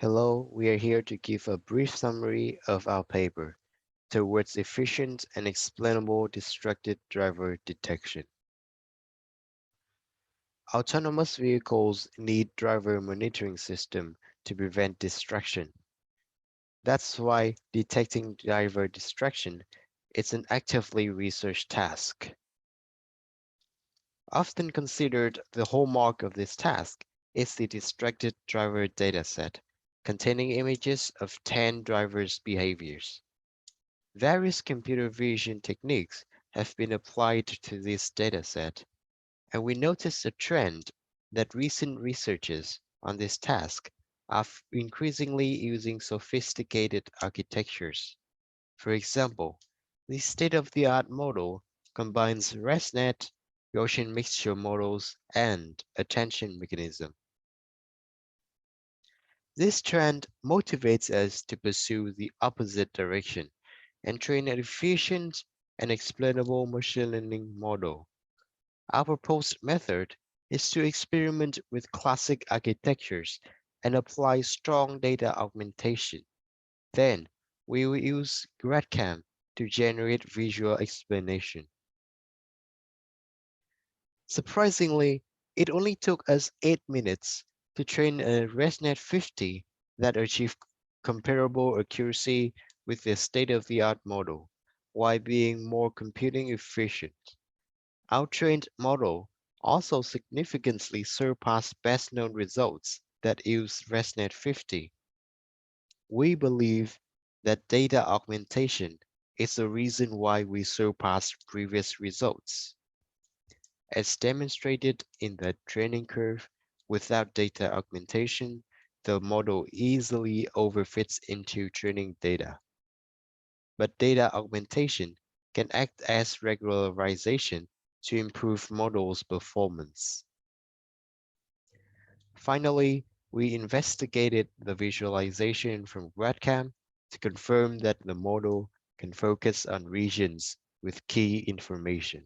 Hello, we are here to give a brief summary of our paper towards efficient and explainable distracted driver detection. Autonomous vehicles need driver monitoring system to prevent distraction. That's why detecting driver distraction is an actively researched task. Often considered the hallmark of this task is the distracted driver dataset, containing images of 10 drivers' behaviors. Various computer vision techniques have been applied to this dataset, and we notice a trend that recent researchers on this task are increasingly using sophisticated architectures. For example, the state-of-the-art model combines ResNet, Gaussian mixture models, and attention mechanism. This trend motivates us to pursue the opposite direction and train an efficient and explainable machine learning model. Our proposed method is to experiment with classic architectures and apply strong data augmentation. Then, we will use GradCam to generate visual explanation. Surprisingly, it only took us 8 minutes to train a ResNet 50 that achieved comparable accuracy with the state-of-the-art model, while being more computing efficient. Our trained model also significantly surpassed best-known results that use ResNet 50. We believe that data augmentation is the reason why we surpassed previous results. As demonstrated in the training curve, without data augmentation, the model easily overfits into training data. But data augmentation can act as regularization to improve models' performance. Finally, we investigated the visualization from GradCam to confirm that the model can focus on regions with key information.